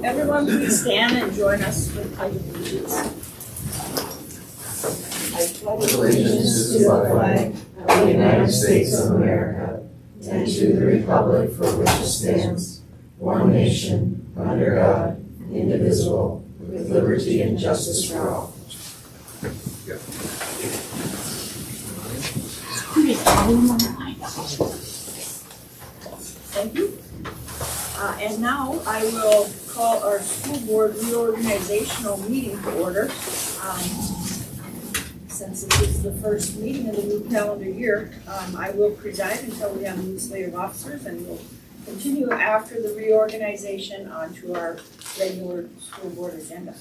Everyone, please stand and join us with pledge of allegiance. I pledge allegiance to the flag of the United States of America and to the republic for which it stands, one nation, under God, indivisible, with liberty and justice for all. Thank you. And now I will call our school board reorganizational meeting to order. Since this is the first meeting of the new calendar year, I will preside until we have new slate of officers, and we'll continue after the reorganization onto our regular school board agenda.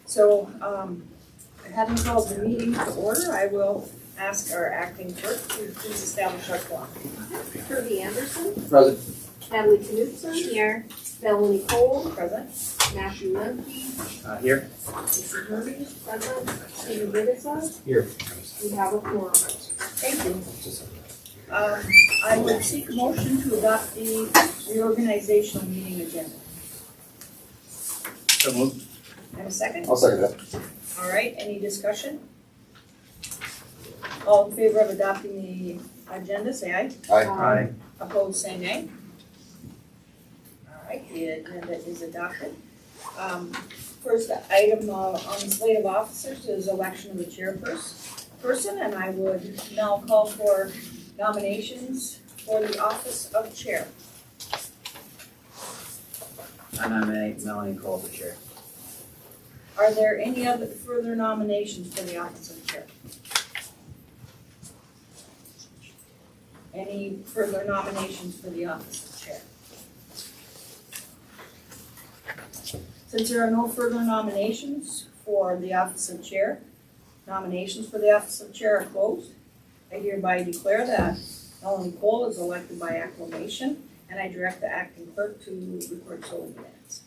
So, having called the meeting to order, I will ask our acting clerk to please establish our quorum. Kirby Anderson. Present. Natalie Knudsen. Here. Melanie Cole. Present. Nhs Inductees. Here. Lisa Hermes. Present. Stephen Biddisa. Here. We have a quorum. Thank you. I would seek a motion to adopt the reorganizational meeting agenda. So moved. And a second? I'll second that. All right, any discussion? All in favor of adopting the agenda, say aye. Aye. Opposed, say nay. All right, the agenda is adopted. First item on the slate of officers is election of the chairperson, and I would now call for nominations for the office of chair. I nominate Melanie Cole for chair. Are there any other further nominations for the office of chair? Any further nominations for the office of chair? Since there are no further nominations for the office of chair, nominations for the office of chair are closed. I hereby declare that Melanie Cole is elected by acclamation, and I direct the acting clerk to record so in minutes.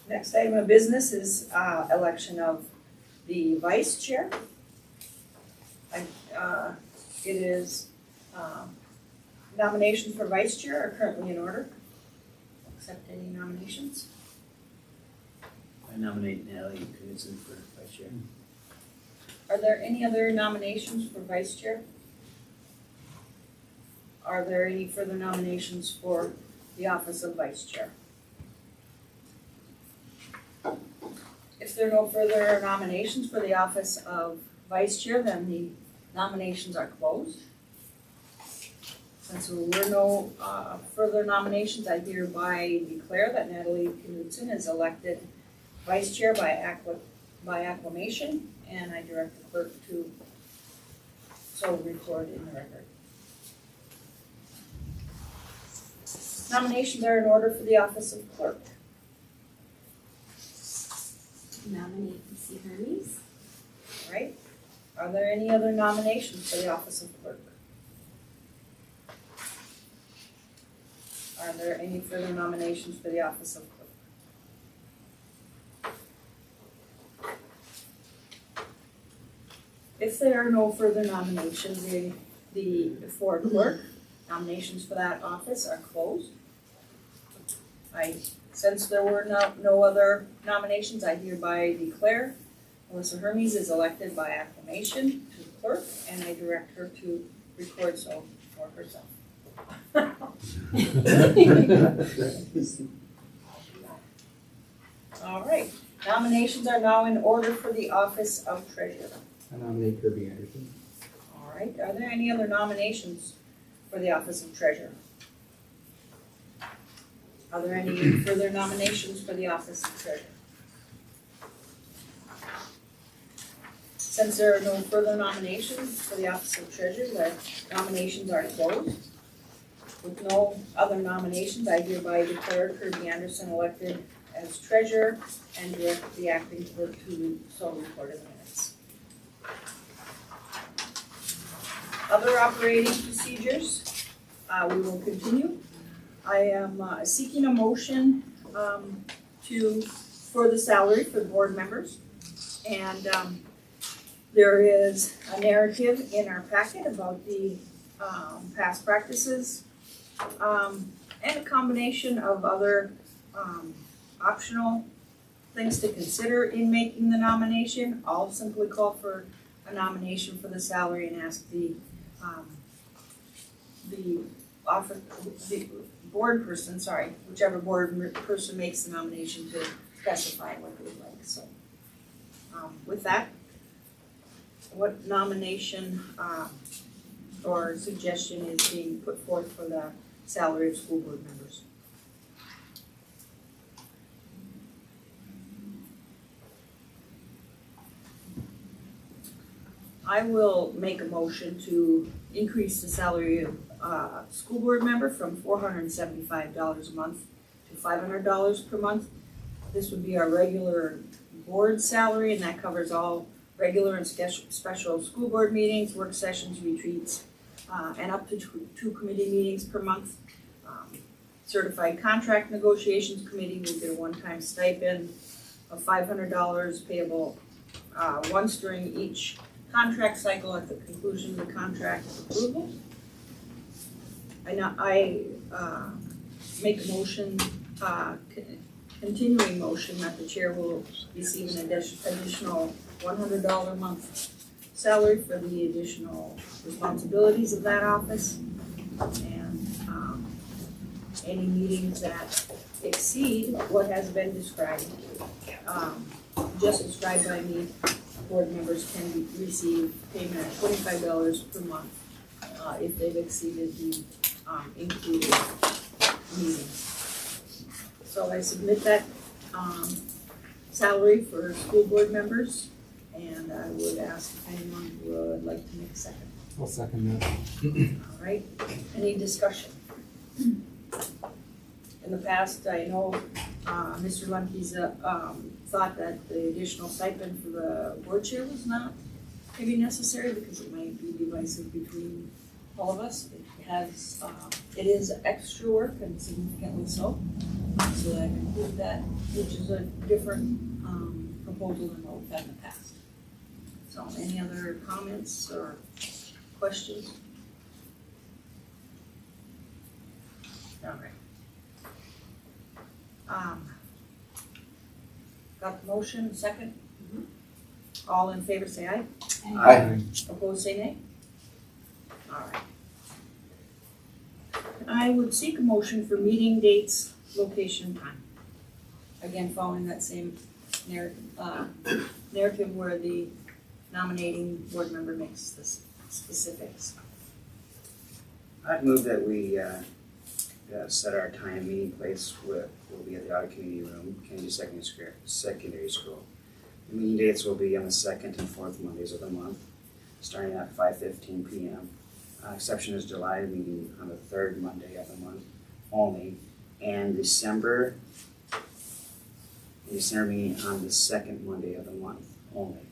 Next item of business is election of the vice chair. It is nominations for vice chair are currently in order. Accept any nominations. I nominate Natalie Knudsen for vice chair. Are there any other nominations for vice chair? Are there any further nominations for the office of vice chair? If there are no further nominations for the office of vice chair, then the nominations are closed. Since there were no further nominations, I hereby declare that Natalie Knudsen is elected vice chair by acclamation, and I direct the clerk to so record in the record. Nominations are in order for the office of clerk. Nominate Lisa Hermes. All right. Are there any other nominations for the office of clerk? Are there any further nominations for the office of clerk? If there are no further nominations for clerk, nominations for that office are closed. Since there were no other nominations, I hereby declare Melissa Hermes is elected by acclamation to the clerk, and I direct her to record so for herself. All right, nominations are now in order for the office of treasurer. I nominate Kirby Anderson. All right, are there any other nominations for the office of treasurer? Are there any further nominations for the office of treasurer? Since there are no further nominations for the office of treasurer, the nominations are closed. With no other nominations, I hereby declare Kirby Anderson elected as treasurer and direct the acting clerk to so record in the minutes. Other operating procedures, we will continue. I am seeking a motion for the salary for the board members, and there is a narrative in our packet about the past practices, and a combination of other, optional things to consider in making the nomination. I'll simply call for a nomination for the salary and ask the board person, whichever board person makes the nomination to specify what they would like, so. With that, what nomination, or suggestion is being put forth for the salary of school board members? I will make a motion to increase the salary of school board member from $475 a month to $500 per month. This would be our regular board salary, and that covers all regular and special school board meetings, work sessions, retreats, and up to two committee meetings per month. Certified Contract Negotiations Committee will get a one-time stipend of $500 payable once during each contract cycle at the conclusion of the contract approval. I make a motion, continuing motion that the chair will receive an additional $100 a month salary for the additional responsibilities of that office. And any meetings that exceed what has been described, just described by me, board members can receive payment of $25 per month if they've exceeded the included meetings. So I submit that salary for school board members, and I would ask if anyone would like to make a second. I'll second that. All right, any discussion? In the past, I know Mr. Lemke's thought that the additional stipend for the board chair was not maybe necessary because it might be divisive between all of us. It is extra work and significantly so. So I conclude that, which is a different proposal than what we've had in the past. So any other comments or questions? All right. Got the motion, second? All in favor say aye. Aye. Opposed say nay. All right. I would seek a motion for meeting dates, location, and time. Again, following that same narrative where the nominating board member makes the specifics. I'd move that we set our time, meeting place will be at the audit committee room, Kennedy Secondary School. The meeting dates will be on the second and fourth Mondays of the month, starting at 5:15 p.m. Exception is July meeting on the third Monday of the month only, and December meeting on the second Monday of the month only.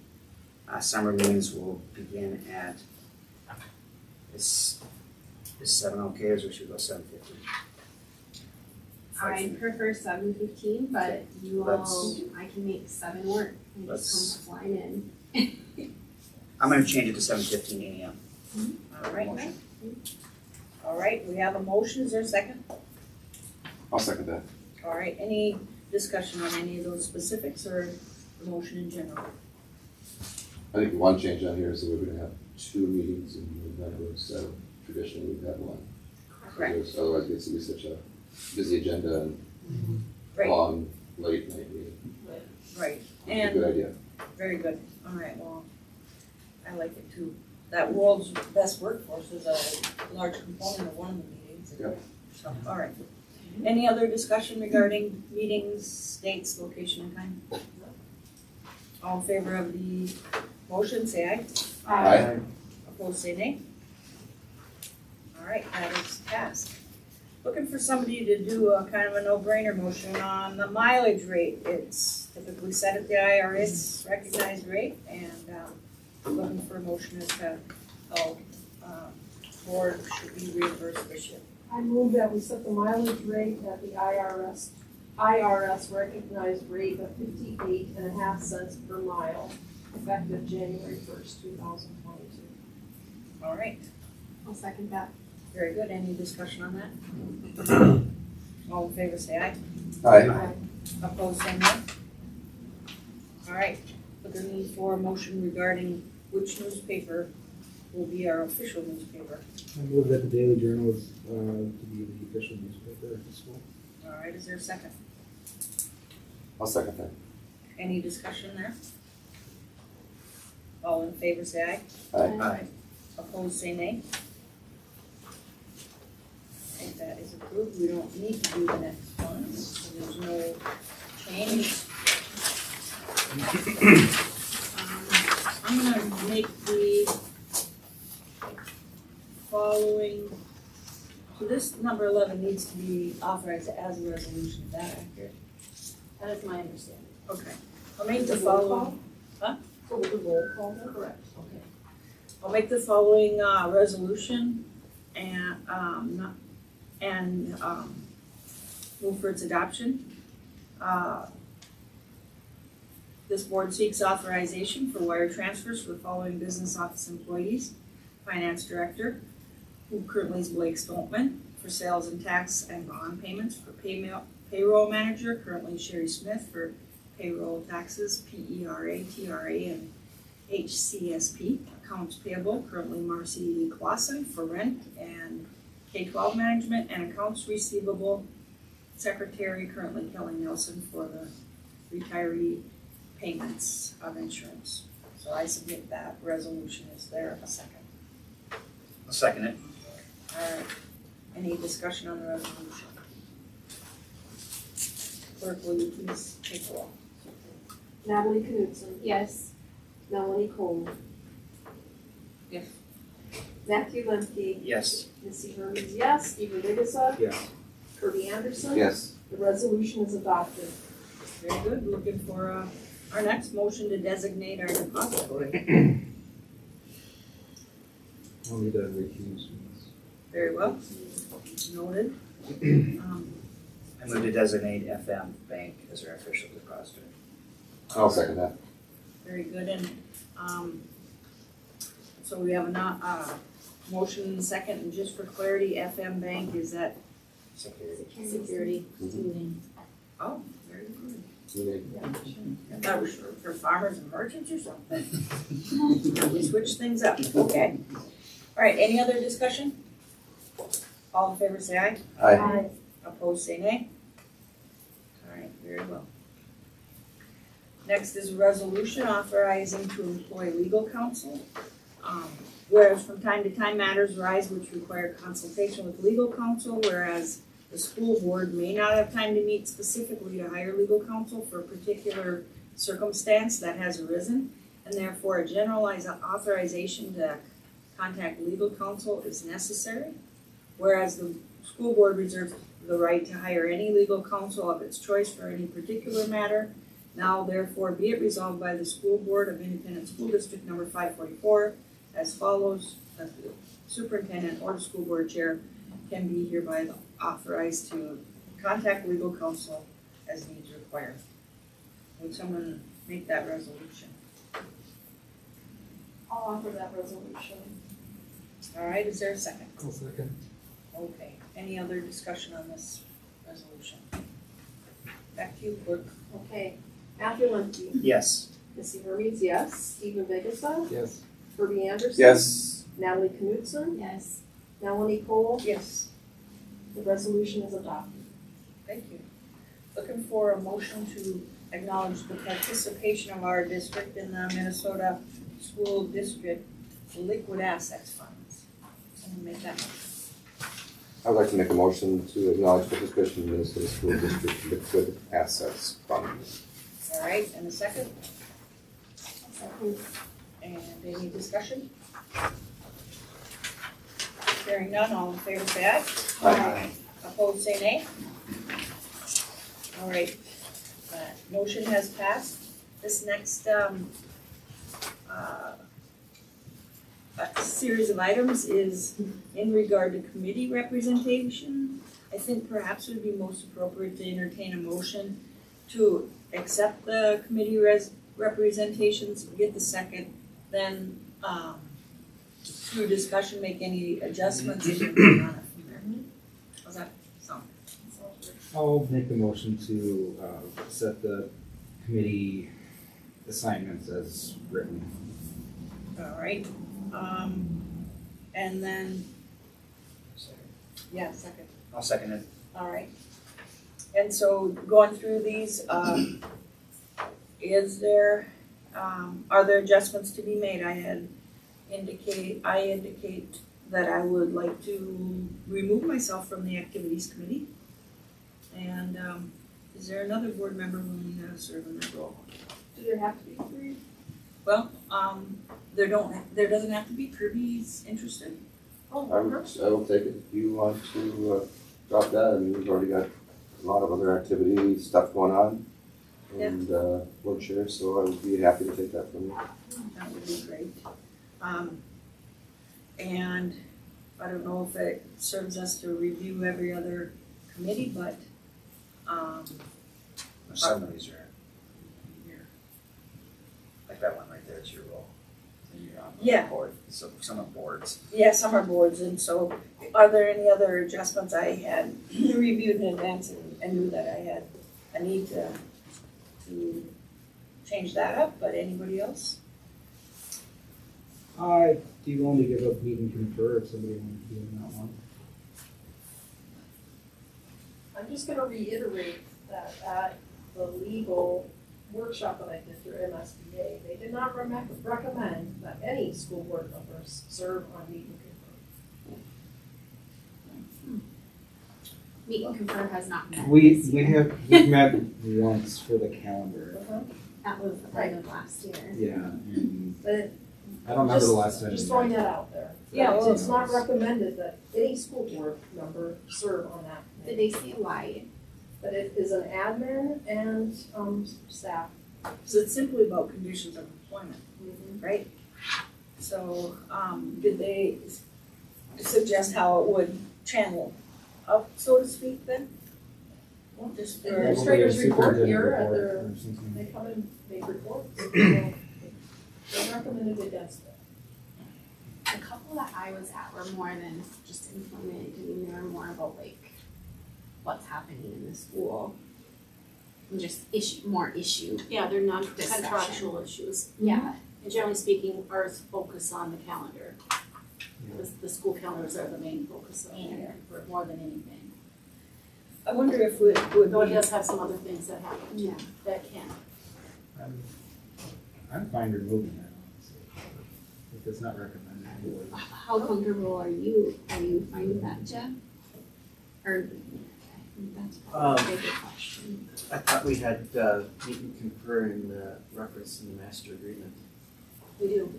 Summer meetings will begin at, is 7 okay, or should we go 7:15? I prefer 7:15, but you all, I can make 7 work. I just come flying in. I'm gonna change it to 7:15 a.m. All right. Motion. All right, we have a motion. Is there a second? I'll second that. All right, any discussion on any of those specifics or the motion in general? I think one change on here is that we're gonna have 2 meetings in November instead of traditionally we've had 1. Correct. Otherwise it gets to be such a busy agenda and Right, long, late night meeting. right. It's a And good idea. very good. All right, well, I like it too. That world's best workforce is a large component of one of the meetings. Yep. So, all right. Any other discussion regarding meetings, dates, location, and time? All in favor of the motion, say aye. Aye. Opposed, say nay. All right, that is passed. Looking for somebody to do a kind of a no-brainer motion on the mileage rate. It's typically set at the IRS recognized rate, and looking for a motion as to how board should be reimbursed this year. I move that we set the mileage rate at the IRS recognized rate of 58.5 cents per mile, effective January 1st, 2022. All right, I'll second that. Very good. Any discussion on that? All in favor, say aye. Aye. Opposed, say no. All right, looking for a motion regarding which newspaper will be our official newspaper. I move that the Daily Journal is to be the official newspaper at the school. All right, is there a second? I'll second that. Any discussion there? All in favor, say aye. Aye. Opposed, say nay. I think that is approved. We don't need to do the next one, so there's no change. I'm gonna make the following, so this number 11 needs to be authorized as a resolution. Is that accurate? That is my understanding. Okay. I'll make the Is it roll following. call? Huh? So with the roll call, then? Correct, okay. I'll make the following resolution and, move for its adoption. This board seeks authorization for wire transfers for the following business office employees. Finance director, who currently is Blake Stoltman, for sales and tax and bond payments. For payroll manager, currently Sherry Smith, for payroll taxes, PERA, TRA, and HCSP. Accounts payable, currently Marcy Clausen, for rent and K-12 management. And accounts receivable, secretary, currently Kelly Nelson, for the retiree payments of insurance. So I submit that resolution. Is there a second? I'll second it. All right. Any discussion on the resolution? Clerk, will you please take the roll? Natalie Knudsen, Yes. Melanie Cole, Yes. Matthew Lemke, Yes. Missy Hermes, yes, Stephen Vigasa, Yes. Kirby Anderson. Yes. The resolution is adopted. Very good. Looking for our next motion to designate our depository. I'll need to recuse from this. Very well. Noted. I move to designate FM Bank as our official depository. I'll second that. Very good. And so we have a motion and a second. And just for clarity, FM Bank, is that Security. security? Mhm. Oh, very good. You I thought it was for farmers and merchants or something. We switched things up. Okay. All right, any other discussion? All in favor, say aye. Aye. Opposed, say nay. All right, very well. Next is a resolution authorizing to employ legal counsel. Whereas from time to time matters arise which require consultation with legal counsel, whereas the school board may not have time to meet specifically to hire legal counsel for a particular circumstance that has arisen, and therefore a generalized authorization to contact legal counsel is necessary. Whereas the school board reserves the right to hire any legal counsel of its choice for any particular matter. Now therefore be it resolved by the school board of Independent School District number 544 as follows, that the superintendent or the school board chair can be hereby authorized to contact legal counsel as needs require. Would someone make that resolution? I'll offer that resolution. All right, is there a second? I'll second. Okay, any other discussion on this resolution? Back to you, clerk. Okay, Matthew Lemke, Yes. Missy Hermes, yes, Stephen Vigasa, Yes. Kirby Anderson. Yes. Natalie Knudsen, Yes. Melanie Cole. Yes. The resolution is adopted. Thank you. Looking for a motion to acknowledge the participation of our district in the Minnesota School District Liquid Assets Funds. Someone make that motion. I would like to make a motion to acknowledge participation in the Minnesota School District Liquid Assets Fund. All right, and a second? Second. And any discussion? Hearing none, all in favor say aye. Aye. Opposed, say nay. All right, motion has passed. This next, series of items is in regard to committee representation. I think perhaps it would be most appropriate to entertain a motion to accept the committee representations, get the second, then, through discussion, make any adjustments and then move on it from there. How's that sound? I'll make a motion to, set the committee assignments as written. All right, and then, yeah, second. I'll second it. All right. And so going through these, is there, are there adjustments to be made? I indicate that I would like to remove myself from the activities committee. And, is there another board member willing to serve in that role? Do there have to be three? Well, there doesn't have to be. Kirby's interested. I will take it if you want to, drop that. I mean, we've already got a lot of other activity stuff going on. And, board chair, so I would be happy to take that from you. That would be great. And I don't know if it serves us to review every other committee, but, Some of these are here. Like that one right there, it's your role. And you're on the Yeah. board, so some of boards. yeah, some are boards, and so are there any other adjustments I had reviewed in advance and knew that I need to change that up, but anybody else? Do you only give up meet and confer if somebody wants to be in that one? I'm just gonna reiterate that at the legal workshop that I did through MSBA, they did not recommend that any school board members serve on meet and confer. Meet and confer has not met We've this year. met once for the calendar. That was the end of last year. Yeah, and But I don't remember the last time. just throwing that out there. Yeah, well, It's not recommended that any school board member serve on that Did committee. they say why? But it is an admin and, staff. So it's simply about conditions of employment, right? So, did they suggest how it would channel up, so to speak, then? Well, just for, Administrators report here at Superintendent their, report or something. they come and make reports. They recommended against it. The couple that I was at were more than just employment, I mean, they were more about like what's happening in the school. And just more issue. Yeah, they're non-contractual Discussion. issues. Yeah. And generally speaking, ours focus on the calendar. Yeah. The school calendars are the main focus of it, for more than anything. I wonder if it would Though it be, does have some other things that happen too, Yeah. that can. I'm fine removing that, honestly, if it's not recommended. How comfortable are you fine with that, Jeff? Or, that's probably a bigger question. I thought we had meet and confer in reference in the master agreement. We do,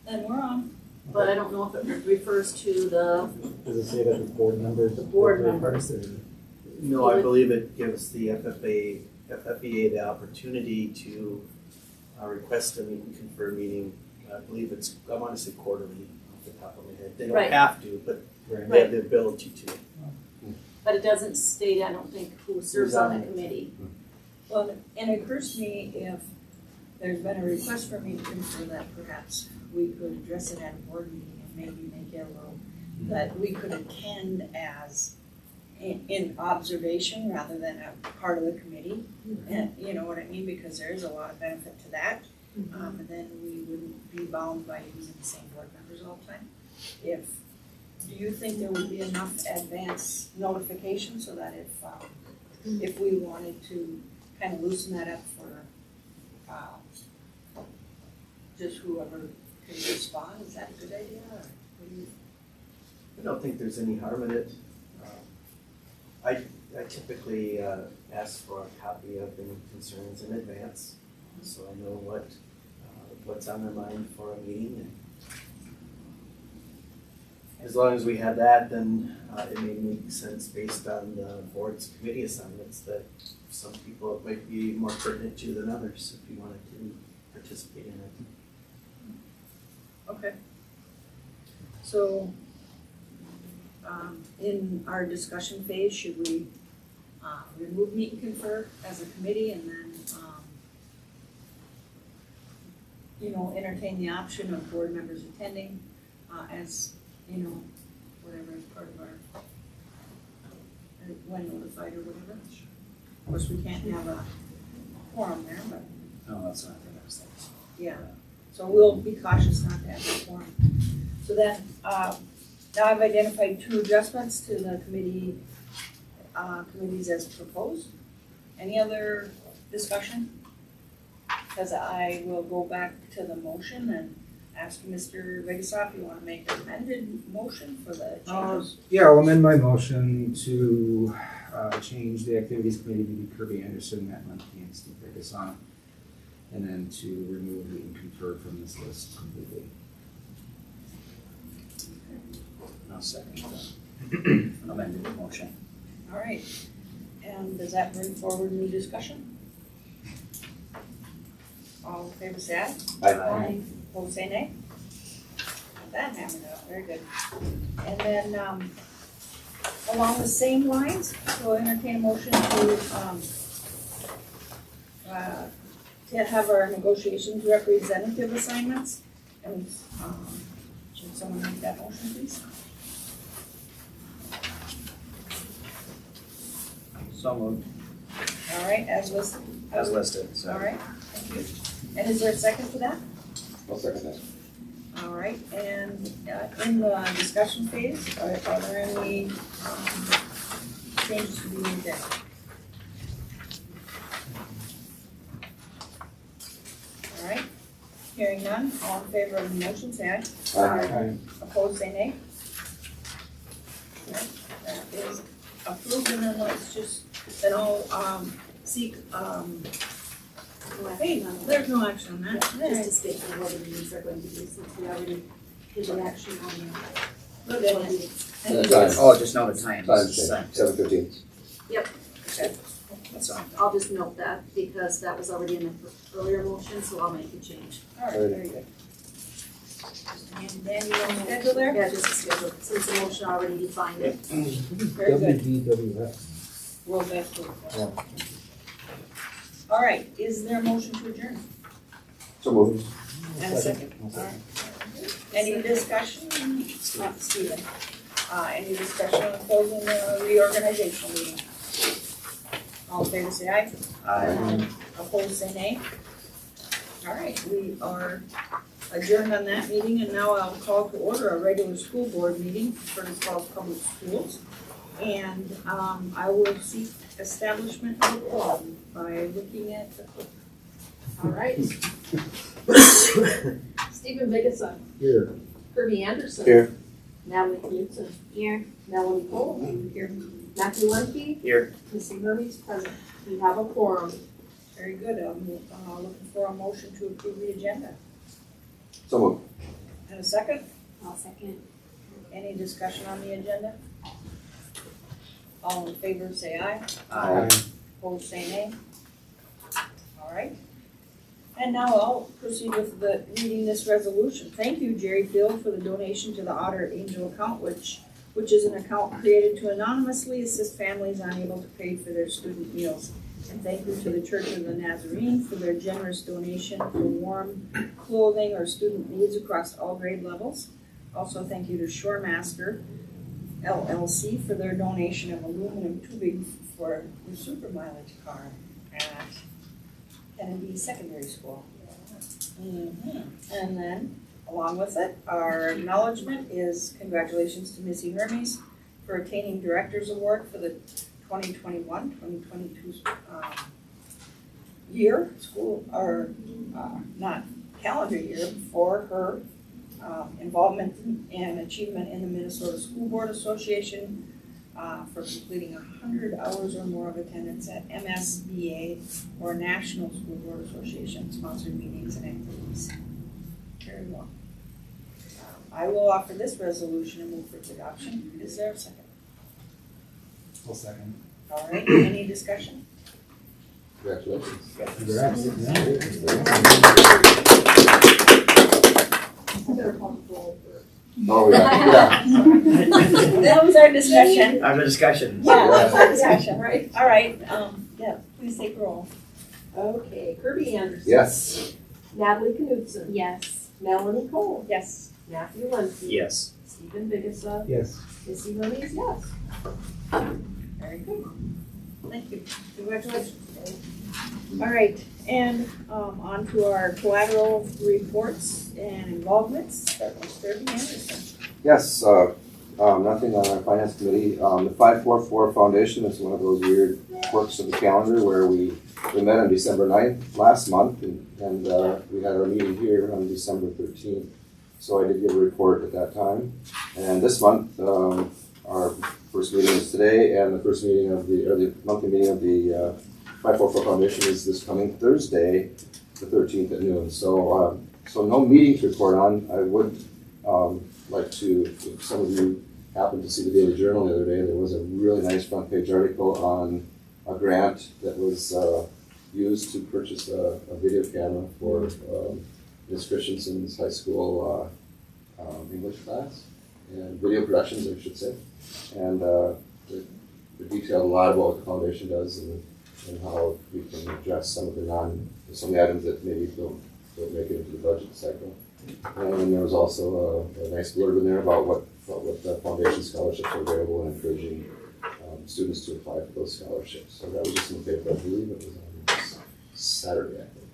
then we're on. but I don't know if it refers to the, Does it say that the board members? The board members. No, I believe it gives the FFEA the opportunity to request a meet and confer meeting. I believe it's, I want to say quarterly off the top of my head. They don't Right. have to, but Right. they have the ability to. but it doesn't state, I don't think, who serves on the committee. Well, and it occurs to me if there's been a request for me to confer that perhaps we could address it at a board meeting and maybe make it a little, that we could attend as in observation rather than a part of the committee. And you know what I mean, because there is a lot of benefit to that. And then we wouldn't be bound by using the same board members all the time. Do you think there would be enough advance notification so that if we wanted to kind of loosen that up for, just whoever can respond, is that a good idea, or what do you? I don't think there's any harm in it. I typically ask for a copy of any concerns in advance, so I know what's on their mind for a meeting. And as long as we had that, then it may make sense based on the board's committee assignments that some people it might be more pertinent to than others if you wanted to participate in it. Okay. So, in our discussion phase, should we remove meet and confer as a committee and then, entertain the option of board members attending, as, whatever is part of our, when notified or whatever. Of course, we can't have a quorum there, but, No, that's not the next thing. yeah, so we'll be cautious not to have a quorum. So then, now I've identified 2 adjustments to the committees as proposed. Any other discussion? Because I will go back to the motion and ask Mr. Vegasoff, you want to make an amended motion for the changes? Yeah, I'll amend my motion to change the activities committee to be Kirby Anderson, Matt Lemke, and Steve Vegasoff, and then to remove the and confer from this list completely. I'll second the amended motion. All right, and does that bring forward new discussion? All in favor say aye. Aye. Opposed say nay. Got that hammered out, very good. And then, along the same lines, we'll entertain a motion to have our negotiations representative assignments. And, should someone make that motion, please? So moved. All right, as listed. As listed, so. All right, thank you. And is there a second for that? I'll second that. All right, and in the discussion phase, are there any changes to be made there? All right, hearing none, all in favor of the motion, say aye. Aye. Opposed, say nay. Okay, that is approved, and then let's just, then I'll seek, hey, there's no action on that. Just to state what the meetings are going to be, since we already did the action on Look the at one it. meeting. And Time. Oh, just know the time. Time change, 7:15. That's all. I'll just note that because that was already in the earlier motion, so I'll make the change. All right, very good. And Dan, you want to schedule there? Yeah, just a schedule, since the motion already defined it. Very good. WDWS. World Best Food. Yeah. All right, is there a motion to adjourn? So moved. And a second. All right. Any discussion? Stephen. Any discussion on closing the reorganizational meeting? All in favor say aye. Aye. Opposed say nay. All right, we are adjourned on that meeting, and now I'll call to order a regular school board meeting for Fergus Falls Public Schools. And I will seek establishment of a quorum by looking at the clock. All right. Stephen Biggessa, Here. Kirby Anderson. Here. Natalie Knudsen. Here. Melanie Cole. Here. Matthew Lemke. Here. Missy Hermes present. We have a quorum. Very good. I'm looking for a motion to approve the agenda. So moved. And a second? I'll second. Any discussion on the agenda? All in favor say aye. Aye. Opposed say nay. All right. And now I'll proceed with reading this resolution. Thank you, Jerry Field, for the donation to the Otter Angel account, which is an account created to anonymously assist families unable to pay for their student meals. And thank you to the Church of the Nazarene for their generous donation for warm clothing or student needs across all grade levels. Also, thank you to Shoremaster LLC for their donation of aluminum tubing for the super mileage car at Kennedy Secondary School. And then, along with it, our acknowledgement is congratulations to Missy Hermes for attaining Director's Award for the 2021-2022 year, school, or not calendar year, for her involvement and achievement in the Minnesota School Board Association for completing 100 hours or more of attendance at MSBA or National School Board Association sponsored meetings and activities. Very well. I will offer this resolution and move for its adoption. Is there a second? I'll second. All right, any discussion? Congratulations. I better call the roll for Oh, yeah. That was our discussion. Our discussion. Yeah, that was our discussion, right? All right, yeah, please take roll. Okay, Kirby Anderson. Yes. Natalie Knudsen, Yes. Melanie Cole, Yes. Matthew Lemke. Yes. Stephen Biggessa, Yes. Missy Hermes, yes. Very good. Thank you. Congratulations. All right, and on to our collateral reports and involvements. Start with Mr. Anderson. Yes, nothing on our finance committee. The 544 Foundation is one of those weird quirks of the calendar where we met on December 9th last month, and we had our meeting here on December 13th. So I did give a report at that time. And this month, our first meeting is today, and the first meeting of the monthly meeting of the 544 Foundation is this coming Thursday, the 13th at noon. So no meeting to report on. I would like to, if some of you happened to see the Daily Journal the other day, there was a really nice front page article on a grant that was used to purchase a video camera for Ms. Christensen's high school English class, and video productions, I should say. And it detailed a lot about what the foundation does and how we can address some of the items that maybe don't make it into the budget cycle. And then there was also a nice blurb in there about what the foundation scholarships are available and encouraging students to apply for those scholarships. So that was just in the paper, I believe it was on Saturday, I think.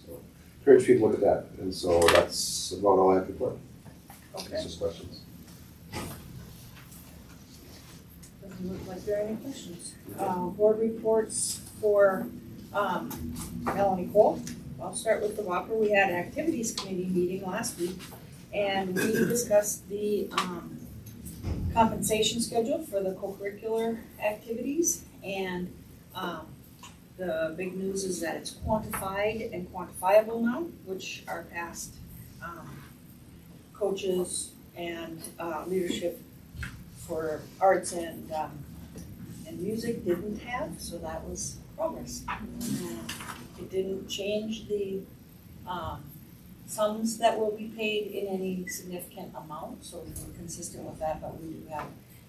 So encourage people to look at that. And so that's about all I have to report. Okay. Just questions. Doesn't look like there are any questions. Board reports for Melanie Cole. I'll start with the Whopper. We had an activities committee meeting last week, and we discussed the compensation schedule for the co-curricular activities. And the big news is that it's quantified and quantifiable now, which our past coaches and leadership for arts and music didn't have, so that was progress. It didn't change the sums that will be paid in any significant amount, so we're consistent with that, but we do have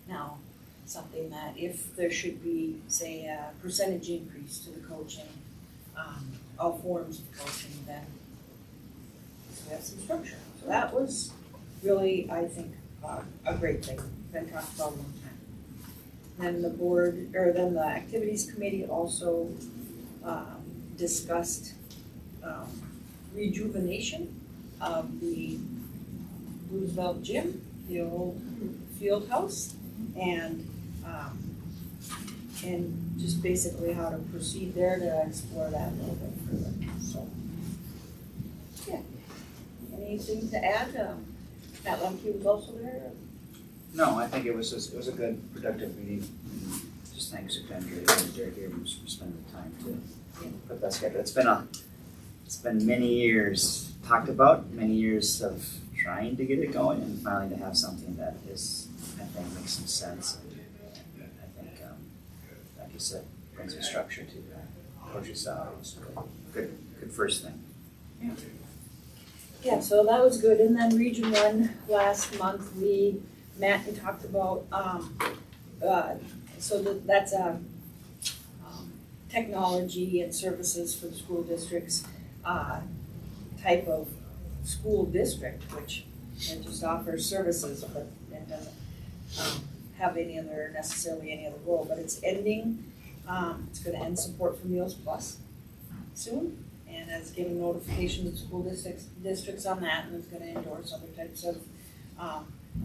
now something that if there should be, say, a percentage increase to the coaching, all forms of coaching, then we have some structure. So that was really, I think, a great thing, been talked about a long time. Then the activities committee also discussed rejuvenation of the Roosevelt Gym, the old field house, and just basically how to proceed there to explore that a little bit further. So, yeah. Anything to add? Matt Lemke was also there. No, I think it was a good, productive meeting. Just thanks to Kendra and Derek Abrams for spending the time to put that together. It's been many years talked about, many years of trying to get it going, and finally to have something that is, I think, makes some sense. And I think, like you said, brings a structure to the coach's salaries. Good first thing. Yeah, so that was good. And then Region 1, last month, we met and talked about, that's technology and services for the school districts type of school district, which just offers services, but it doesn't have necessarily any other role. But it's ending, it's gonna end support for Meals Plus soon, and has given notifications to school districts on that, and it's gonna endorse other types of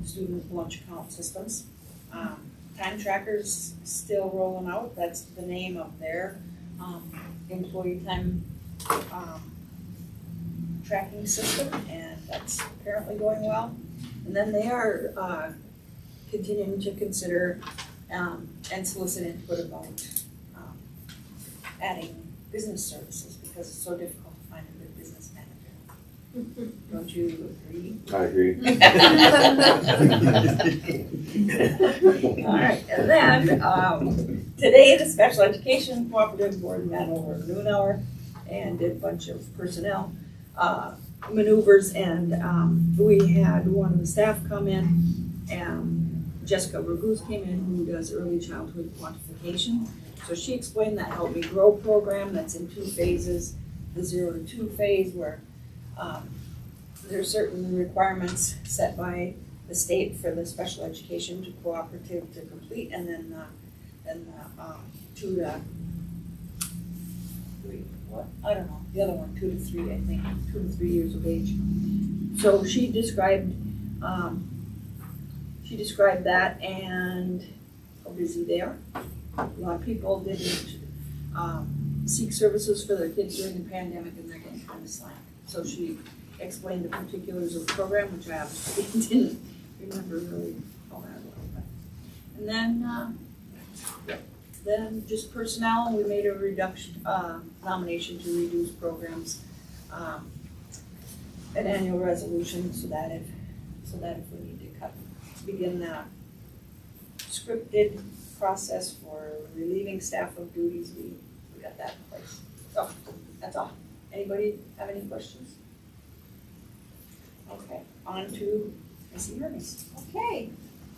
student lunch account systems. Time trackers still rolling out. That's the name of their employee time tracking system, and that's apparently going well. And then they are continuing to consider and solicit input about adding business services, because it's so difficult to find a good business manager. Don't you agree? I agree. All right, and then today the Special Education Cooperative Board met over noon hour and did a bunch of personnel maneuvers, and we had one of the staff come in, and Jessica Raguse came in, who does early childhood quantification. So she explained that Help Me Grow program that's in 2 phases, the 0 to 2 phase, where There's certain requirements set by the state for the special education to cooperative to complete, and then two to three, what, I don't know, the other one, 2 to 3, I think, 2 to 3 years of age. So she described that and how busy they are. A lot of people didn't seek services for their kids during the pandemic, and they're getting kind of slammed. So she explained the particulars of the program, which I obviously didn't remember really all that well. And then just personnel, we made a nomination to reduce programs, an annual resolution, so that if we need to begin the scripted process for relieving staff of duties, we got that in place. So that's all. Anybody have any questions? Okay, on to Missy Hermes. Okay,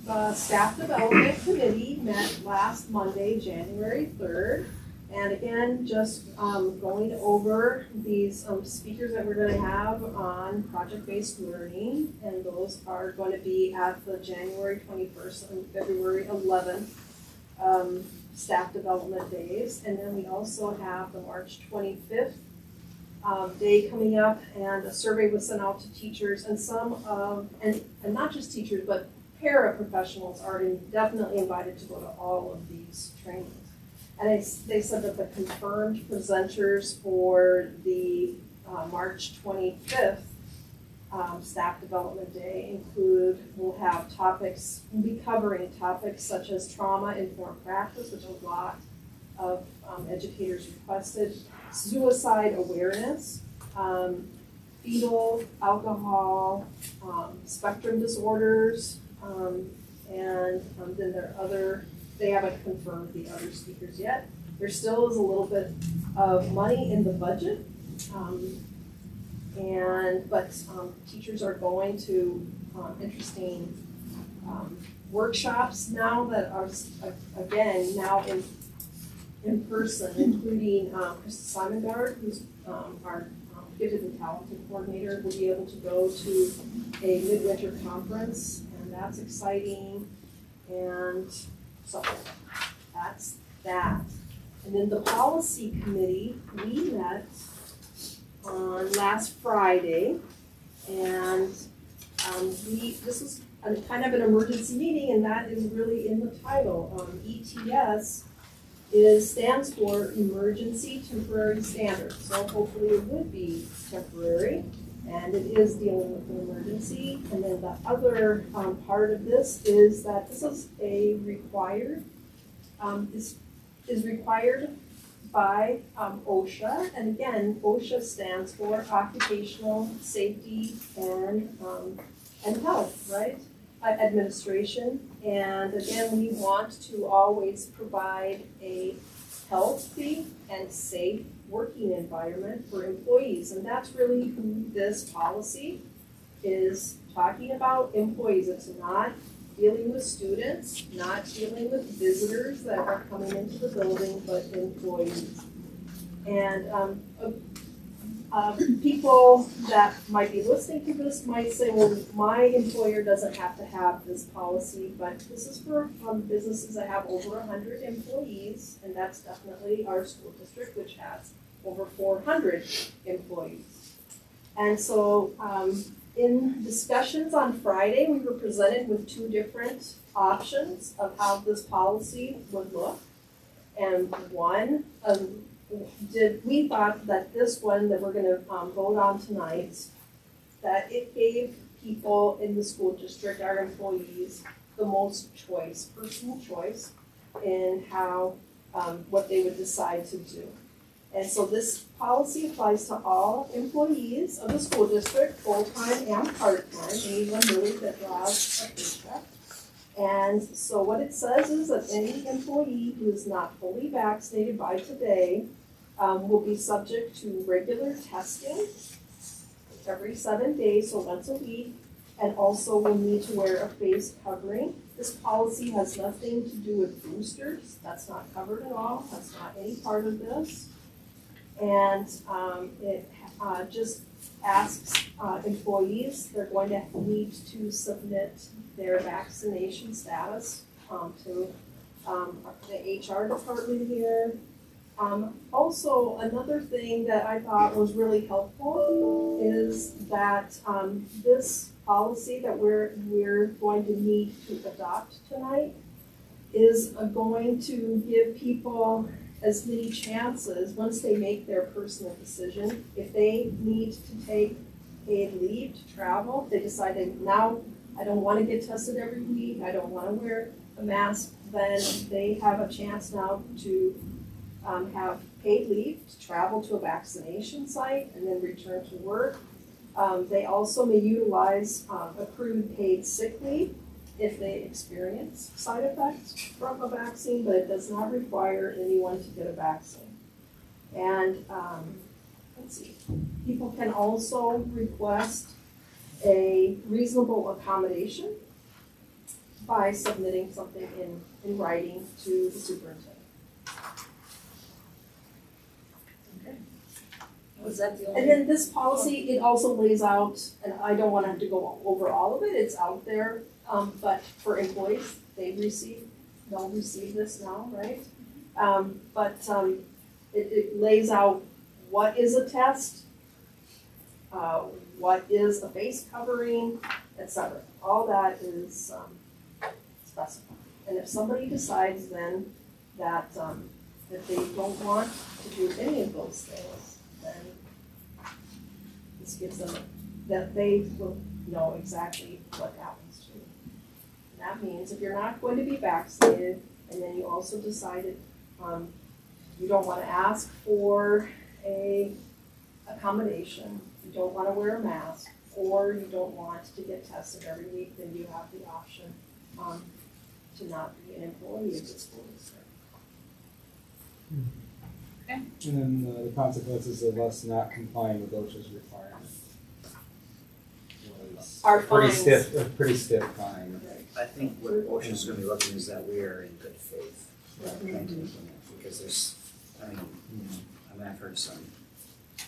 the Staff Development Committee met last Monday, January 3rd. And again, just going over these speakers that we're gonna have on project-based learning. And those are going to be at the January 21st and February 11th staff development days. And then we also have the March 25th day coming up, and a survey was sent out to teachers, and and not just teachers, but paraprofessionals are definitely invited to go to all of these trainings. And they said that the confirmed presenters for the March 25th staff development day we'll be covering topics such as trauma-informed practice, which a lot of educators requested, suicide awareness, fetal alcohol, spectrum disorders, and then there are other. They haven't confirmed the other speakers yet. There still is a little bit of money in the budget, but teachers are going to interesting workshops now that are again now in person, including Krista Simongard, who's our gifted and talented coordinator, will be able to go to a midwinter conference, and that's exciting. And so that's that. And then the policy committee, we met on last Friday, and this is kind of an emergency meeting, and that is really in the title. ETS stands for Emergency Temporary Standards, so hopefully it would be temporary, and it is dealing with an emergency. And then the other part of this is that this is a required, is required by OSHA, and again, OSHA stands for Occupational Safety and Health, right? Administration. And again, we want to always provide a healthy and safe working environment for employees, and that's really who this policy is talking about, employees. It's not dealing with students, not dealing with visitors that are coming into the building, but employees. And people that might be listening to this might say, well, my employer doesn't have to have this policy, but this is for businesses that have over 100 employees, and that's definitely our school district, which has over 400 employees. And so in discussions on Friday, we were presented with 2 different options of how this policy would look. And one, we thought that this one that we're going to vote on tonight, that it gave people in the school district, our employees, the most choice, personal choice, in how, what they would decide to do. And so this policy applies to all employees of the school district, full-time and part-time, anyone really that draws a paycheck. And so what it says is that any employee who is not fully vaccinated by today will be subject to regular testing every 7 days, so once a week, and also will need to wear a face covering. This policy has nothing to do with boosters. That's not covered at all. That's not any part of this. And it just asks employees, they're going to need to submit their vaccination status to the HR department here. Also, another thing that I thought was really helpful is that this policy that we're going to need to adopt tonight is going to give people as many chances, once they make their personal decision, if they need to take paid leave to travel, they decided now I don't want to get tested every week, I don't want to wear a mask, then they have a chance now to have paid leave to travel to a vaccination site and then return to work. They also may utilize accrued paid sick leave if they experience side effects from a vaccine, but it does not require anyone to get a vaccine. And let's see, people can also request a reasonable accommodation by submitting something in writing to the superintendent. Was that the And only? then this policy, it also lays out, and I don't want to have to go over all of it, it's out there, but for employees, they'll receive this now, right? It lays out what is a test, what is a face covering, etc. All that is specified. And if somebody decides then that they don't want to do any of those things, then this gives them, that they will know exactly what happens to you. And that means if you're not going to be vaccinated, and then you also decided you don't want to ask for a accommodation, you don't want to wear a mask, or you don't want to get tested every week, then you have the option to not be an employee of the school district. And then the consequences of us not complying with OSHA's requirement was Are a pretty fines. pretty stiff fine. I think what OSHA's gonna be looking is that we are in good faith. Trying to implement, because there's, I mean, I've heard some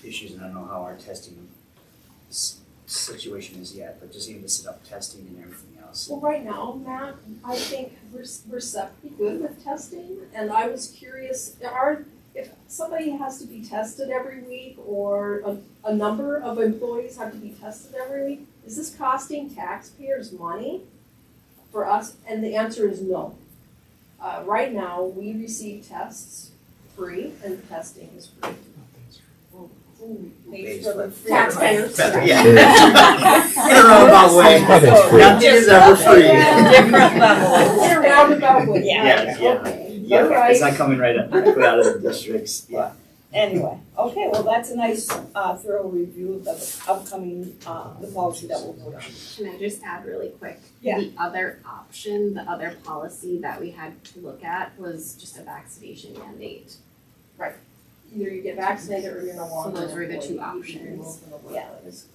issues, and I don't know how our testing situation is yet, but just even to set up testing and everything else. Well, right now, Matt, I think we're set pretty good with testing, and I was curious, if somebody has to be tested every week, or a number of employees have to be tested every week, is this costing taxpayers money for us? And the answer is no. Right now, we receive tests free, and testing is free. Pays for the free. Taxpayers. Yeah. In a roundabout way. Nothing is ever free. Different level. In a roundabout way. Yeah. Okay, Yeah, you're right. it's not coming right out of the districts, yeah. Anyway, okay, well, that's a nice thorough review of the upcoming, the policy that we'll vote on. Can I just add really quick? Yeah. The other option, the other policy that we had to look at was just a vaccination mandate. Either you get vaccinated or you're no longer. So those were the an two employee. You can options. remove from the Yeah. workplace.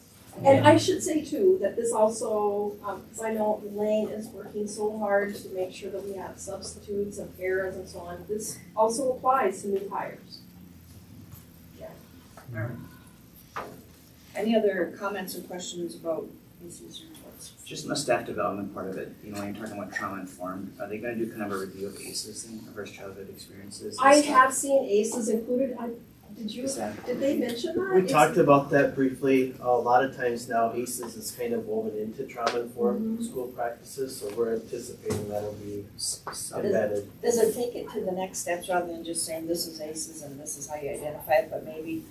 And I should say too, that this also, because I know Elaine is working so hard to make sure that we have substitutes and pairs and so on, this also applies to new hires. Any other comments or questions about these reports? Just in the staff development part of it, you know, when you're talking about trauma informed, are they gonna do kind of a review of ACEs and adverse childhood experiences? and I stuff? have seen ACEs included, Is that- did they mention that? We talked about that briefly. A lot of times now ACEs is kind of woven into trauma-informed school practices, so we're anticipating that'll be embedded. Does it take it to the next steps rather than just saying this is ACEs and this is how you identify it, but maybe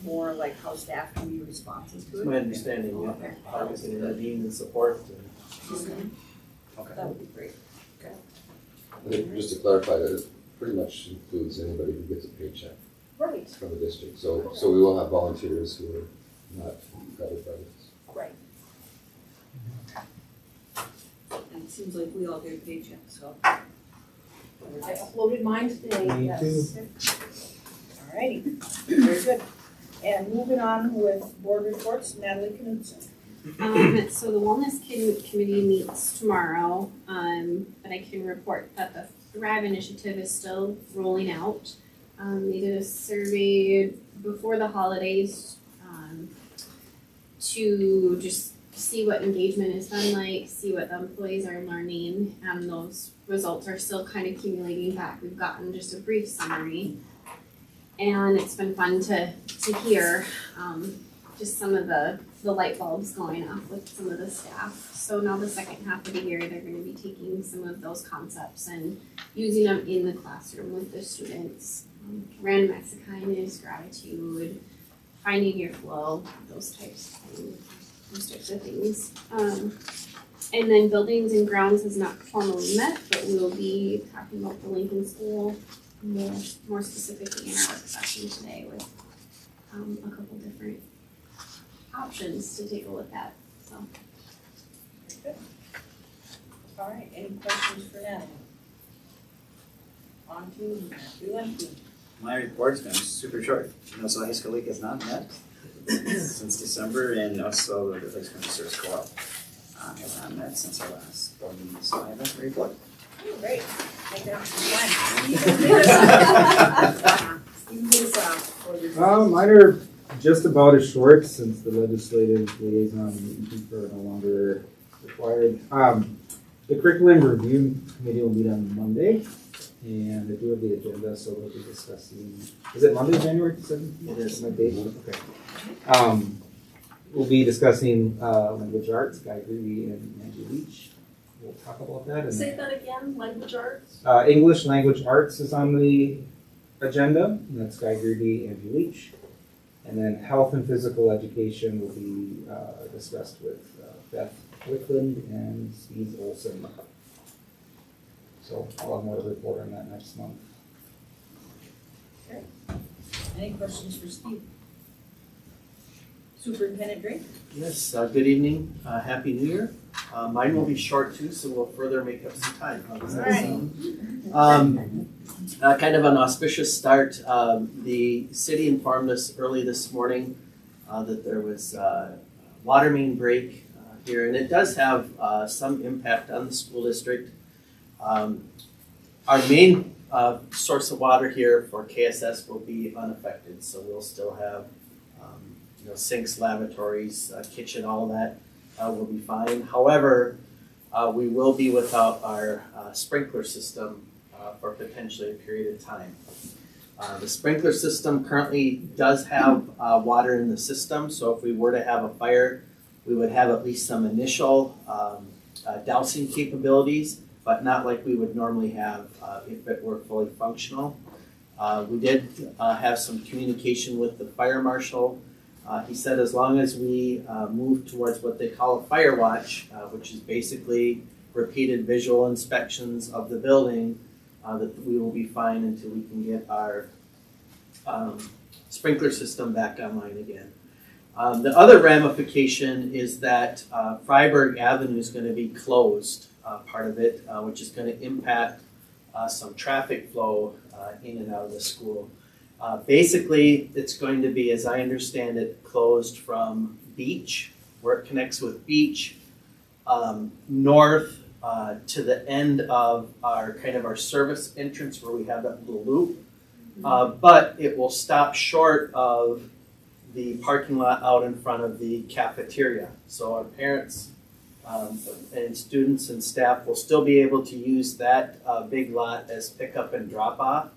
more like how staff can be responsive to It's it? my understanding, yeah. Okay. Obviously, intervene and support. Okay. That would be great. I think just to clarify that it pretty much includes anybody who gets a paycheck Right, from the district. So we will have volunteers who are not covered by this. right. And it seems like we all get a paycheck, so. I uploaded mine today, Me yes. Alrighty, very good. And moving on with board reports, Natalie Knudsen. So the Wellness Committee meets tomorrow, but I can report that the Thrive Initiative is still rolling out. They did a survey before the holidays, to just see what engagement has been like, see what the employees are learning, and those results are still kind of accumulating back. We've gotten just a brief summary, and it's been fun to hear just some of the light bulbs going off with some of the staff. So now the second half of the year, they're going to be taking some of those concepts and using them in the classroom with the students. Random acts of kindness, gratitude, finding your flow, those types of things. And then buildings and grounds has not formally met, but we'll be talking about the Lincoln School more specifically in our work session today with a couple different options to take a look at. So. All right, any questions for Natalie? On to Matthew Lemke. My report's been super short. Minnesota High School League has not met since December, and also the Lakes Country Service Co-op has not met since our last board meeting, so I have nothing to report. Oh, great. Make it up some time. Steve for this. Mine are just about as short since the legislative liaison meetings are no longer required. The curriculum review committee will meet on Monday, and I do have the agenda, so we'll be discussing, is it Monday, January 17th? It is. My date? Okay. We'll be discussing language arts, Guy Greedy and Angie Leach. We'll talk about that. And Say that again, language arts? English language arts is on the agenda, and that's Guy Greedy, Angie Leach. And then health and physical education will be discussed with Beth Wickland and Steve Olson. So I'll have more to report on that next month. Any questions for Steve? Superintendent Drake? Yes, good evening, Happy New Year. Mine will be short too, so we'll further make up some time. How does that sound? Kind of an auspicious start. The city informed us early this morning that there was a water main break here, and it does have some impact on the school district. Our main source of water here for KSS will be unaffected, so we'll still have sinks, lavatories, kitchen, all of that will be fine. However, we will be without our sprinkler system for potentially a period of time. The sprinkler system currently does have water in the system, so if we were to have a fire, we would have at least some initial dousing capabilities, but not like we would normally have if it were fully functional. We did have some communication with the fire marshal. He said as long as we move towards what they call a fire watch, which is basically repeated visual inspections of the building, that we will be fine until we can get our sprinkler system back online again. The other ramification is that Freiburg Avenue is going to be closed, part of it, which is going to impact some traffic flow in and out of the school. Basically, it's going to be, as I understand it, closed from Beach, where it connects with Beach, north to the end of our service entrance where we have that little loop. But it will stop short of the parking lot out in front of the cafeteria. So our parents and students and staff will still be able to use that big lot as pickup and drop off.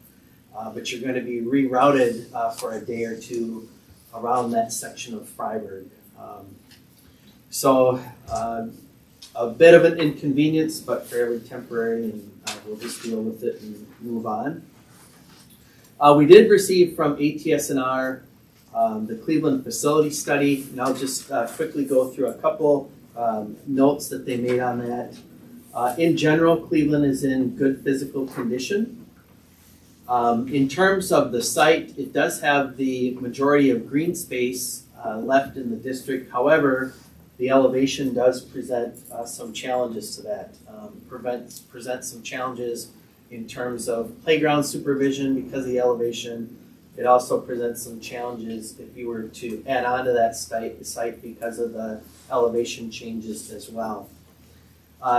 But you're going to be rerouted for a day or two around that section of Freiburg. So a bit of an inconvenience, but fairly temporary, and we'll just deal with it and move on. We did receive from ATS&R the Cleveland facility study, and I'll just quickly go through a couple notes that they made on that. In general, Cleveland is in good physical condition. In terms of the site, it does have the majority of green space left in the district. However, the elevation does present some challenges to that. Presents some challenges in terms of playground supervision because of the elevation. It also presents some challenges if you were to add on to that site because of the elevation changes as well.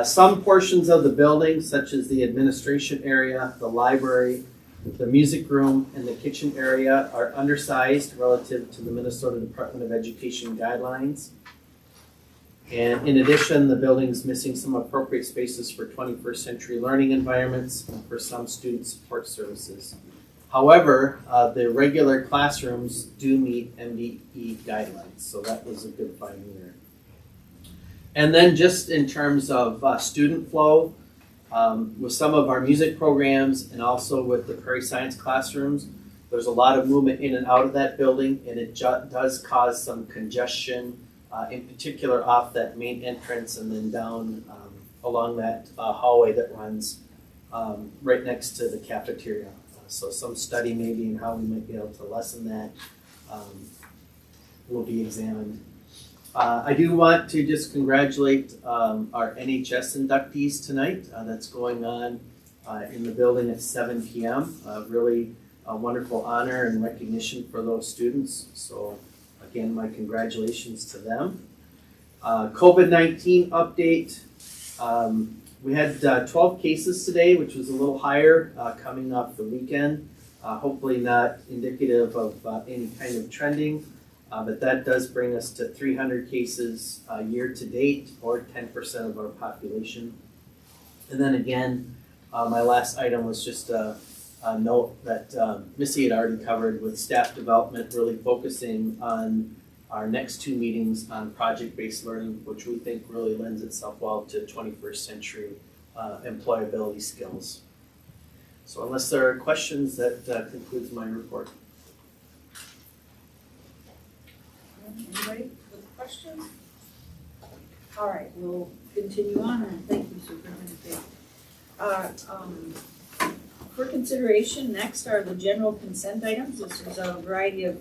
Some portions of the building, such as the administration area, the library, The music room and the kitchen area are undersized relative to the Minnesota Department of Education guidelines. And in addition, the building's missing some appropriate spaces for 21st century learning environments and for some student support services. However, the regular classrooms do meet MDE guidelines, so that was a good finding there. And then just in terms of student flow, with some of our music programs and also with the Prairie Science classrooms, there's a lot of movement in and out of that building, and it does cause some congestion, in particular off that main entrance and then down along that hallway that runs right next to the cafeteria. So some study maybe in how we might be able to lessen that will be examined. I do want to just congratulate our Nhs Inductees tonight. That's going on in the building at 7 p.m. Really a wonderful honor and recognition for those students. So again, my congratulations to them. COVID-19 update. We had 12 cases today, which was a little higher coming off the weekend. Hopefully not indicative of any kind of trending. But that does bring us to 300 cases year to date, or 10% of our population. And then again, my last item was just a note that Missy had already covered with staff development, really focusing on our next 2 meetings on project-based learning, which we think really lends itself well to 21st century employability skills. So unless there are questions, that concludes my report. Anybody with questions? All right, we'll continue on, and thank you, Superintendent Day. For consideration, next are the general consent items. This is a variety of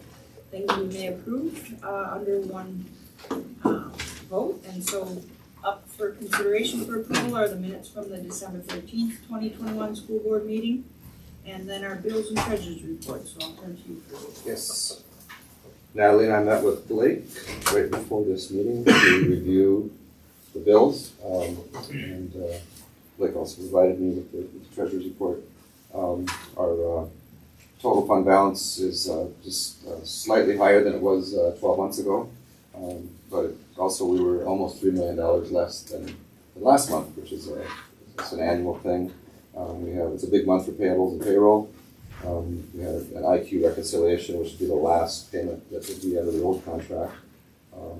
things we may approve under one vote, and so up for consideration for approval are the minutes from the December 13th, 2021 school board meeting, and then our bills and treasurers report, so I'll turn to you for those. Yes. Natalie and I met with Blake right before this meeting to review the bills, and Blake also provided me with the treasurer's report. Our total fund balance is just slightly higher than it was 12 months ago, but also we were almost $3 million less than the last month, which is it's an annual thing. It's a big month for payables and payroll. We had an IQ reconciliation, which would be the last payment that would be under the old contract.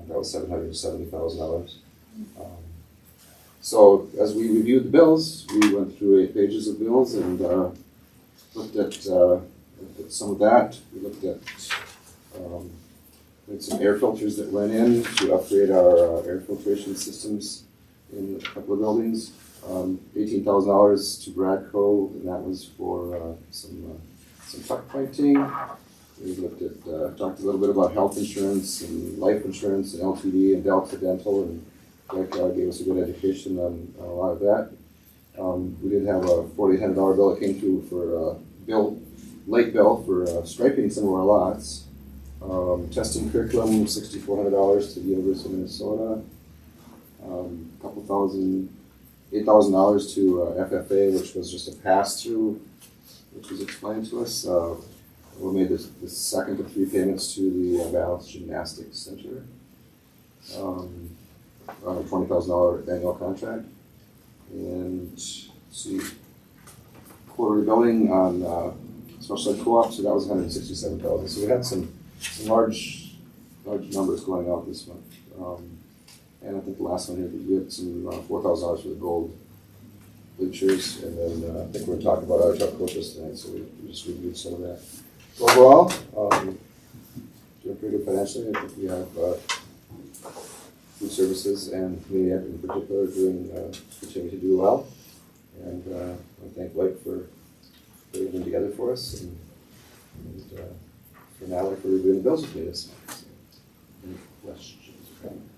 That was $770,000. So as we reviewed the bills, we went through 8 pages of bills and looked at some of that. We looked at we had some air filters that went in to upgrade our air filtration systems in a couple of buildings. $18,000 to Bradco, and that was for some tuck pointing. We looked at talked a little bit about health insurance and life insurance and LTD and Delta Dental, and Blake gave us a good education on a lot of that. We did have a $4,800 bill that came through for late bill for striping some of our lots. Testing curriculum, $6,400 to the University of Minnesota. $8,000 to FFA, which was just a pass-through, which was explained to us. We made the second of 3 payments to the Balance Gymnastics Center. On a $20,000 annual contract. And let's see, quarterly billing on special ed co-op, so that was $167,000. So we had some large numbers going out this month. And I think the last one here, we had some $4,000 for the gold bleachers, and then I think we're going to talk about our truck coaches tonight, so we just reviewed some of that. So overall, doing pretty good financially. I think we have food services and community ed in particular continue to do well. And I thank Blake for putting them together for us, and for Natalie for reviewing the bills with me this month. So, any questions or comments?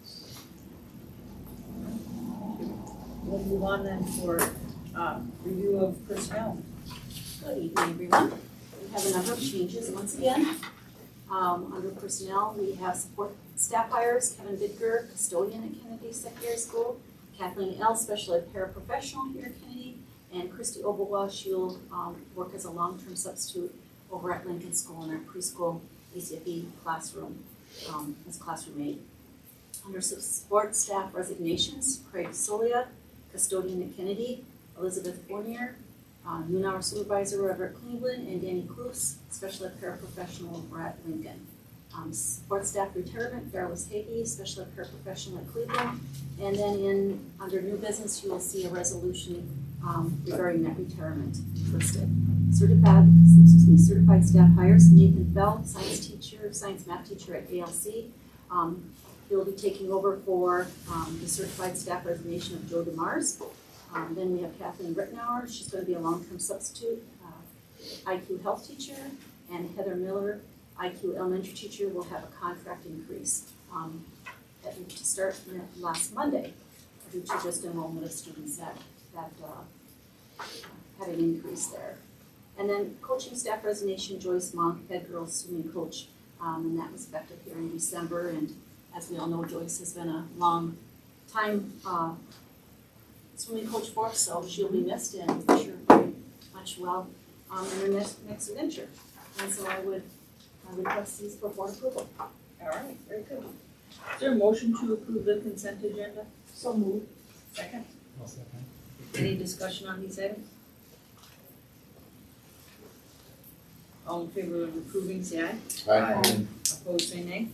We'll move on then for review of personnel. Good evening, everyone. We have a number of changes once again. Under personnel, we have support staff hires, Kevin Bidger, custodian at Kennedy Secondary School, Kathleen L., special ed paraprofessional here at Kennedy, And Christy Obawa, she'll work as a long-term substitute over at Lincoln School in our preschool ACFE classroom, as classroom aide. Under support staff resignations, Craig Solia, custodian at Kennedy, Elizabeth Fournier, noon hour supervisor over at Cleveland, and Danny Kloos, special ed paraprofessional over at Lincoln. Support staff retirement, Fairless Hagee, special ed paraprofessional at Cleveland. And then under new business, you will see a resolution regarding that retirement listed. Certified staff hires, Nathan Bell, science math teacher at ALC. He'll be taking over for the certified staff resignation of Joe DeMars. Then we have Kathleen Rittenauer, she's going to be a long-term substitute, IQ health teacher, and Heather Miller, IQ elementary teacher, will have a contract increase to start last Monday due to just enrollment of students that had an increase there. And then coaching staff resignation, Joyce Monk, head girls swimming coach, and that was effective here in December. And as we all know, Joyce has been a long time swimming coach for us, so she'll be missed and I'm sure very much well in her next adventure. And so I would request these for board approval. All right, very good. Is there a motion to approve the consent agenda? So moved. Second. I'll second. Any discussion on these items? All in favor of approving, say aye. Aye. Opposed, say nay.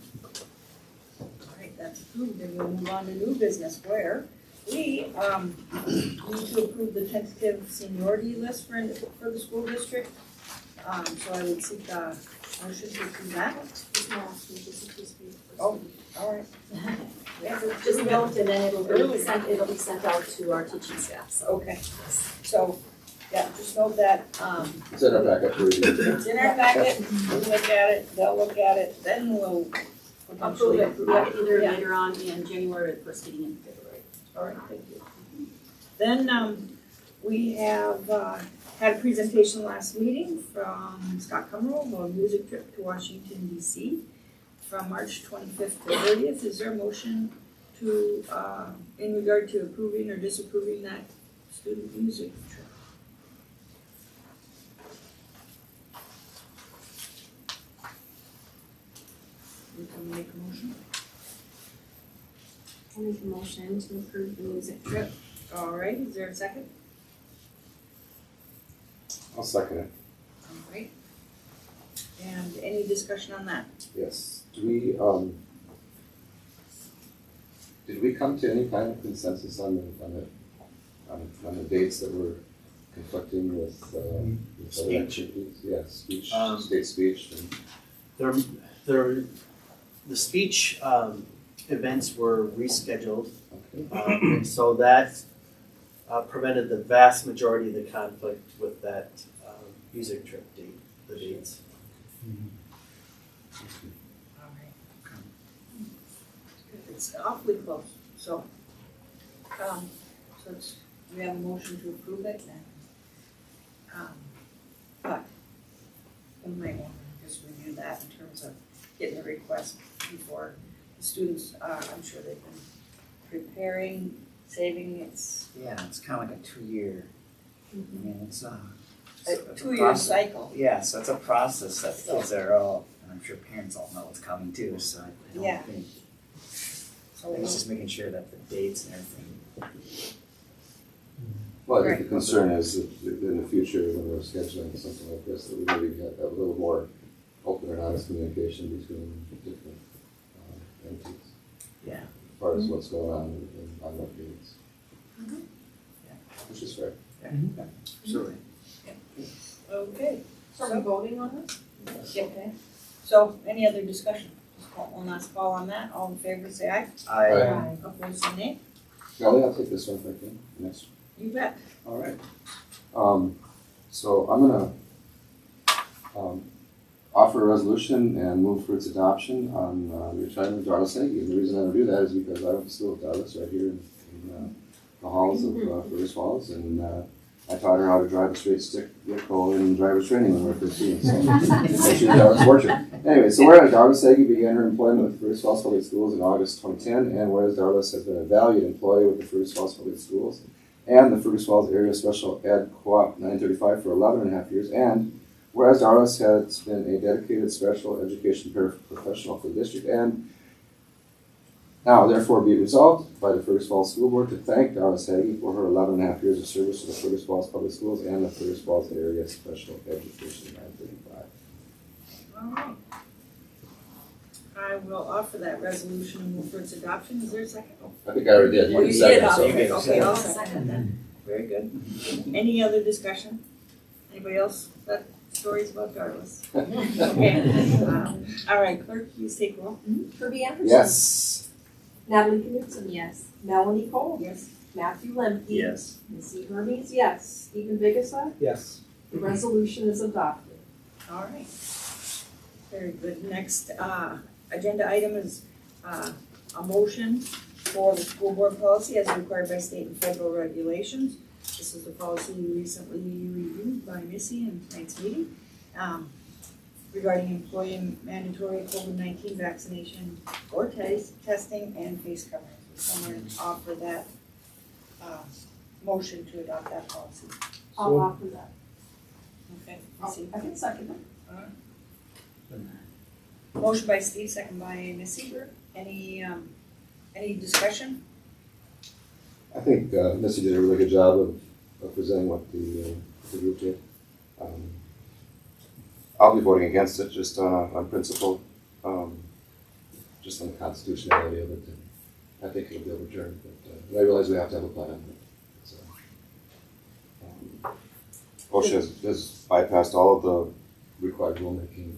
All right, that's approved, and we'll move on to new business where we need to approve the tentative seniority list for the school district. So I would seek a motion to approve that. Oh, all right. Just note, and then it'll be sent out to our teaching staff, so. Okay, so, yeah, just note that, It's in our packet for review. it's in our packet, we'll look at it, they'll look at it, then we'll potentially Approve it, yeah, either Yeah. later on in January or the first meeting in February. All right, thank you. Then, we have, had a presentation last meeting from Scott Cummerell about a music trip to Washington DC from March 25th to 30th. Is there a motion to, in regard to approving or disapproving that student music trip? You can make a motion. I'll make a motion to approve the music trip. All right, is there a second? I'll second it. All right. And any discussion on that? Yes. Did we come to any kind of consensus on the dates that were conflicting with other Speech. activities? Yeah, speech, State speech. And The speech events were rescheduled, okay. and so that prevented the vast majority of the conflict with that music trip date, the dates. All right. It's awfully close, so, we have a motion to approve it and, but we might want to just review that in terms of getting the request before the students, I'm sure they've been preparing, saving, it's Yeah, it's kind of like a 2-year, I mean, it's a it's 2-year process. cycle. Yeah, so it's a process that the kids are all, and I'm sure parents all know what's coming too, so I don't Yeah. think, So it's just making sure that the dates and everything. Well, I think Right. the concern is that in the future, when we're scheduling something like this, that we maybe get a little more open and honest communication between different entities. Yeah. As far as what's going on what dates. Mhm. Yeah. Which is fair. Yeah, Mhm. yeah, absolutely. Okay. So are we voting on this? Yeah. Okay. So, any other discussion? Just call, one last call on that, all in favor, say aye. Aye. Opposed, say nay. Kelly, I'll take this one if I can. Next. You bet. All right. So I'm gonna offer a resolution and move for its adoption on the retirement of Darla Sagi. And the reason I don't do that is because I went to school with Darla, right here in the halls of Fergus Falls, and I taught her how to drive a straight stick vehicle in driver's training when we were 15. So she was fortunate. Anyway, so whereas Darla Sagi began her employment with Fergus Falls Public Schools in August 2010, and whereas Darla has been a valued employee with the Fergus Falls Public Schools, and the Fergus Falls Area Special Ed Co-op 935 for 11.5 years. And whereas Doris has been a dedicated special education paraprofessional for the district, and now therefore be it resolved by the Fergus Falls School Board to thank Doris Hagee for her 11.5 years of service to the Fergus Falls Public Schools and the Fergus Falls Area Special Education 935. All right. I will offer that resolution and move for its adoption. Is there a second? I think I already did. Oh, you can did, second, so- okay, okay, I'll I'll second second that. Very good. Any other discussion? Anybody else got stories about Darlis? Okay. All right, clerk, please take roll. Kirby Anderson. Yes. Natalie Knudsen. Yes. Melanie Cole. Yes. Matthew Lemke. Yes. Missy Hermes, yes. Stephen Biggessa. Yes. The resolution is adopted. All right. Very good. Next, agenda item is, a motion for the school board policy as required by state and federal regulations. This is the policy recently reviewed by Missy in tonight's meeting, regarding employee mandatory COVID-19 vaccination or testing and face coverings. Someone offer that, motion to adopt that policy. I'll offer that. Okay, Missy. I can second it. Motion by Steve, second by Missy. Any discussion? I think Missy did a really good job of presenting what the group did. I'll be voting against it just on principle, just on the constitutionality of it. And I think it'll be overturned, but I realize we have to have a plan. So, OSHA has bypassed all of the required rulemaking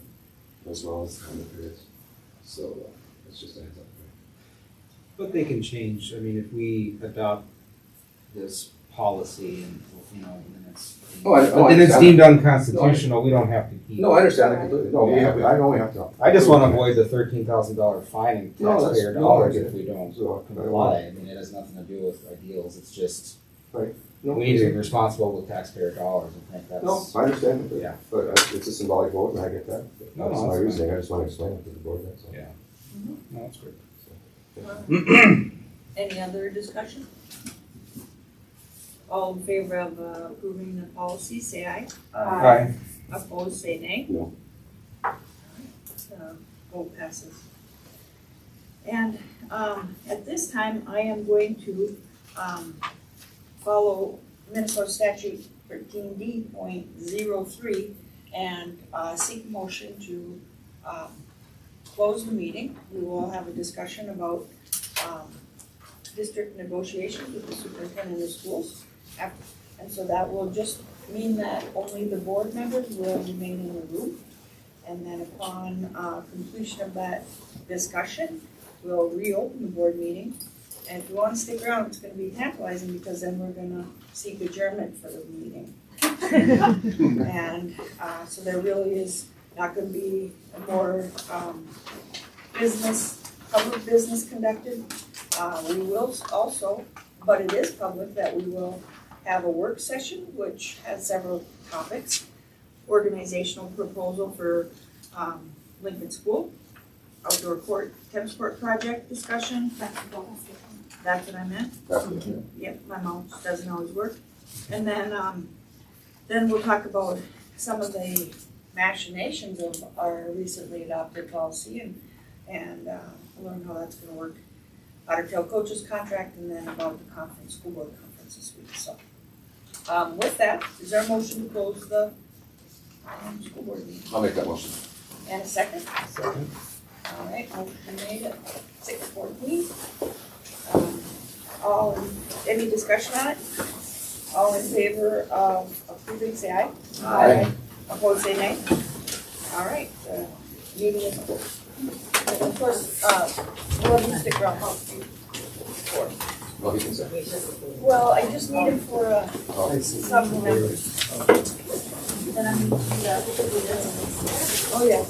as well as the time periods. So it's just a heads up. But they can change, I mean, if we adopt this policy and, then it's, Oh, I but then it's understand. deemed unconstitutional, we don't have to keep. No, I understand that completely. No, I know we have to. I just wanna avoid the $13,000 fine and No, that's- taxpayer no, dollars I get if we don't So, comply. I mean, it has nothing to do with ideals, it's just, No, we need to be responsible with taxpayer dollars, I think that's. No, I understand completely. Yeah. But it's a symbolic vote, and I get that. No, That's no, my that's reasoning. fine. I just want to explain it to the board, that's all. Yeah. No, that's good. Any other discussion? All in favor of approving the policy, say aye. Aye. Opposed, say nay. No. Vote passes. And at this time, I am going to follow Minnesota statute 13D.03 and seek motion to close the meeting. We will have a discussion about district negotiations with the superintendent of schools. And so that will just mean that only the board members will remain in the room. And then upon completion of that discussion, we'll reopen the board meeting. And if you want to stick around, it's going to be tantalizing because then we're going to seek adjournment for the meeting. And so there really is not going to be more public business conducted. We will also, but it is public, that we will have a work session which has several topics. Organizational proposal for Lincoln School, outdoor court, tennis court project discussion. That's what I meant. That's it, yeah. Yep, my mouse doesn't always work. And then we'll talk about some of the machinations of our recently adopted policy and learn how that's gonna work. Otter Tail coaches contract and then about the conference, school board conference this week, so. With that, is there a motion to close the school board meeting? I'll make that motion. And a second? Second. All right, motion made at 6:14. Any discussion on it? All in favor of approving, say aye. Aye. Opposed, say nay. All right, the meeting is closed. And of course, we'll have you stick around. Well, he can say. Well, I just need it for Oh. some members. Then I'm, oh yeah.